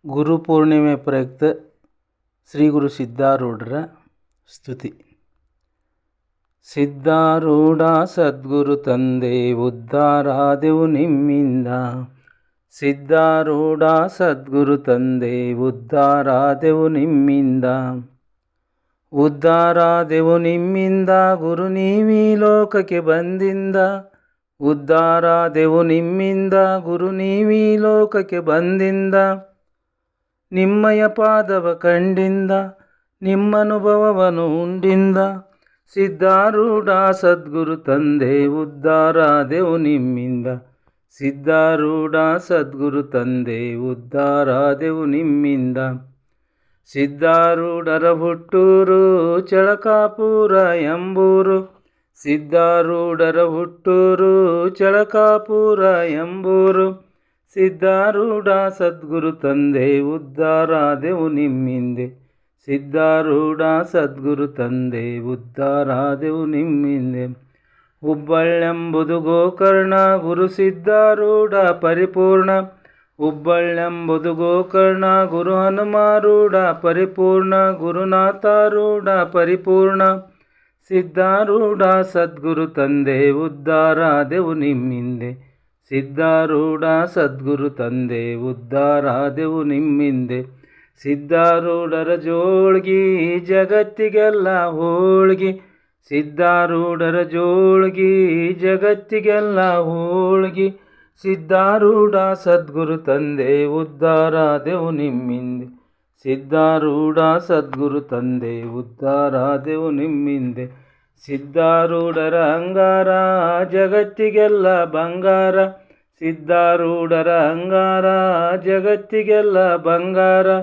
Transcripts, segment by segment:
ಗುರುಪೂರ್ಣಿಮೆ ಪ್ರಯುಕ್ತ ಶ್ರೀ ಗುರು ಸಿದ್ಧಾರೂಢರ ಸ್ತುತಿ. ಸಿದ್ಧಾರೂಢ ಸದ್ಗುರು ತಂದೆ ಉದ್ಧಾರಾದೆವು ನಿಮ್ಮಿಂದ. ಸಿದ್ಧಾರೂಢ ಸದ್ಗುರು ತಂದೆ ಉದ್ಧಾರಾದೆವು ನಿಮ್ಮಿಂದ. ಉದ್ಧಾರಾದೆವು ನಿಮ್ಮಿಂದ ಗುರು ನೀವೀ ಲೋಕಕ್ಕೆ ಬಂದಿಂದ. ಉದ್ಧಾರಾದೆವು ನಿಮ್ಮಿಂದ ಗುರು ನೀವೀ ಲೋಕಕ್ಕೆ ಬಂದಿಂದ. ನಿಮ್ಮಯ ಪಾದವ ಕಂಡಿಂದ ನಿಮ್ಮನುಭವವನು ಉಂಡಿಂದ. ಸಿದ್ಧಾರೂಢ ಸದ್ಗುರು ತಂದೆ ಉದ್ಧಾರಾದೆವು ನಿಮ್ಮಿಂದ. ಸಿದ್ಧಾರೂಢ ಸದ್ಗುರು ತಂದೆ ಉದ್ಧಾರಾದೆವು ನಿಮ್ಮಿಂದ. ಸಿದ್ಧಾರೂಢರ ಹುಟ್ಟೂರು ಚಳಕಾಪುರ ಎಂಬೂರು. ಸಿದ್ಧಾರೂಢರ ಹುಟ್ಟೂರು ಚಳಕಾಪುರ ಎಂಬೂರು. ಸಿದ್ಧಾರೂಢ ಸದ್ಗುರು ತಂದೆ ಉದ್ಧಾರಾದೆವು ನಿಮ್ಮಿಂದೆ. ಸಿದ್ಧಾರೂಢ ಸದ್ಗುರು ತಂದೆ ಉದ್ಧಾರಾದೆವು ನಿಮ್ಮಿಂದೆ. ಹುಬ್ಬಳ್ಳೆಂಬುದು ಗೋಕರ್ಣ ಗುರು ಸಿದ್ಧಾರೂಢ ಪರಿಪೂರ್ಣ. ಹುಬ್ಬಳ್ಳೆಂಬುದು ಗೋಕರ್ಣ ಗುರು ಹನುಮಾರೂಢ ಪರಿಪೂರ್ಣ. ಗುರುನಾಥಾರೂಢ ಪರಿಪೂರ್ಣ. ಸಿದ್ಧಾರೂಢ ಸದ್ಗುರು ತಂದೆ ಉದ್ಧಾರಾದೆವು ನಿಮ್ಮಿಂದೆ. ಸಿದ್ಧಾರೂಢ ಸದ್ಗುರು ತಂದೆ ಉದ್ಧಾರಾದೆವು ನಿಮ್ಮಿಂದೆ. ಸಿದ್ಧಾರೂಢರ ಜೋಳ್ಗಿ ಜಗತ್ತಿಗೆಲ್ಲ ಹೋಳ್ಗಿ. ಸಿದ್ಧಾರೂಢರ ಜೋಳ್ಗಿ ಜಗತ್ತಿಗೆಲ್ಲ ಹೋಳ್ಗಿ. ಸಿದ್ಧಾರೂಢ ಸದ್ಗುರು ತಂದೆ ಉದ್ಧಾರಾದೆವು ನಿಮ್ಮಿಂದೆ. ಸಿದ್ಧಾರೂಢ ಸದ್ಗುರು ತಂದೆ ಉದ್ಧಾರಾದೆವು ನಿಮ್ಮಿಂದೆ. ಸಿದ್ಧಾರೂಢರ ಅಂಗಾರ ಜಗತ್ತಿಗೆಲ್ಲ ಬಂಗಾರ. ಸಿದ್ಧಾರೂಢರ ಅಂಗಾರ ಜಗತ್ತಿಗೆಲ್ಲ ಬಂಗಾರ.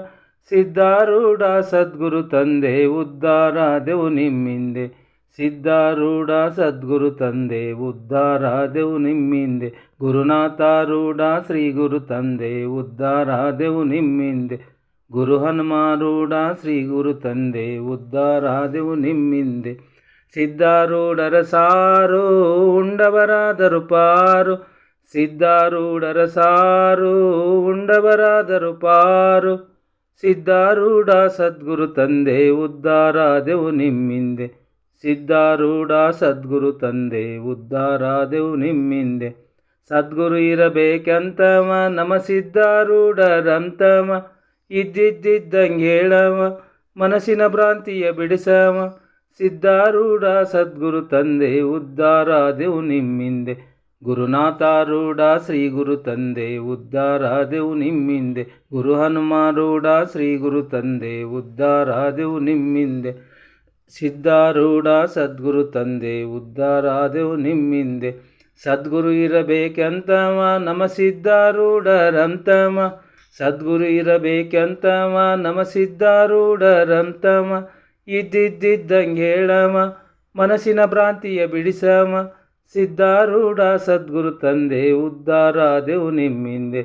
ಸಿದ್ಧಾರೂಢ ಸದ್ಗುರು ತಂದೆ ಉದ್ಧಾರಾದೆವು ನಿಮ್ಮಿಂದೆ. ಸಿದ್ಧಾರೂಢ ಸದ್ಗುರು ತಂದೆ ಉದ್ಧಾರಾದೆವು ನಿಮ್ಮಿಂದೆ. ಗುರುನಾಥಾರೂಢ ಶ್ರೀ ಗುರು ತಂದೆ ಉದ್ಧಾರಾದೆವು ನಿಮ್ಮಿಂದೆ. ಗುರು ಹನುಮಾರೂಢ ಶ್ರೀ ಗುರು ತಂದೆ ಉದ್ಧಾರಾದೆವು ನಿಮ್ಮಿಂದೆ. ಸಿದ್ಧಾರೂಢರ ಸಾರು ಉಂಡವರಾದರು ಪಾರು. ಸಿದ್ಧಾರೂಢರ ಸಾರು ಉಂಡವರಾದರು ಪಾರು. ಸಿದ್ಧಾರೂಢ ಸದ್ಗುರು ತಂದೆ ಉದ್ಧಾರಾದೆವು ನಿಮ್ಮಿಂದೆ. ಸಿದ್ಧಾರೂಢ ಸದ್ಗುರು ತಂದೆ ಉದ್ಧಾರಾದೆವು ನಿಮ್ಮಿಂದೆ. ಸದ್ಗುರು ಇರಬೇಕಂತವ ನಮ ಸಿದ್ಧಾರೂಢರಂತವ. ಇದ್ದಿದ್ದಂಗೆ ಹೇಳವ ಮನಸ್ಸಿನ ಭ್ರಾಂತಿಯ ಬಿಡಿಸವ. ಸಿದ್ಧಾರೂಢ ಸದ್ಗುರು ತಂದೆ ಉದ್ಧಾರಾದೆವು ನಿಮ್ಮಿಂದೆ. ಗುರುನಾಥಾರೂಢ ಶ್ರೀ ಗುರು ತಂದೆ ಉದ್ಧಾರಾದೆವು ನಿಮ್ಮಿಂದೆ. ಗುರು ಹನುಮಾರೂಢ ಶ್ರೀ ಗುರು ತಂದೆ ಉದ್ಧಾರಾದೆವು ನಿಮ್ಮಿಂದೆ. ಸಿದ್ಧಾರೂಢ ಸದ್ಗುರು ತಂದೆ ಉದ್ಧಾರಾದೆವು ನಿಮ್ಮಿಂದೆ. ಸದ್ಗುರು ಇರಬೇಕಂತವ ನಮ ಸಿದ್ಧಾರೂಢರಂತವ. ಸದ್ಗುರು ಇರಬೇಕಂತವ ನಮ ಸಿದ್ಧಾರೂಢರಂತವ. ಇದ್ದಿದ್ದಂಗೆ ಹೇಳವ ಮನಸ್ಸಿನ ಭ್ರಾಂತಿಯ ಬಿಡಿಸವ. ಸಿದ್ಧಾರೂಢ ಸದ್ಗುರು ತಂದೆ ಉದ್ಧಾರಾದೆವು ನಿಮ್ಮಿಂದೆ.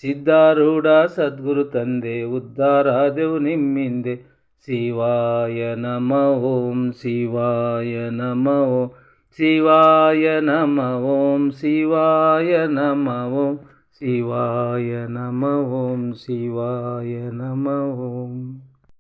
ಸಿದ್ಧಾರೂಢ ಸದ್ಗುರು ತಂದೆ ಉದ್ಧಾರಾದೆವು ನಿಮ್ಮಿಂದೆ. ಶಿವಾಯ ನಮಃ ಓಂ ಶಿವಾಯ ನಮಃ ಓಂ ಶಿವಾಯ ನಮಃ ಓಂ ಶಿವಾಯ ನಮಃ ಓಂ ಶಿವಾಯ ನಮಃ ಓಂ ಶಿವಾಯ ನಮಃ ಓಂ.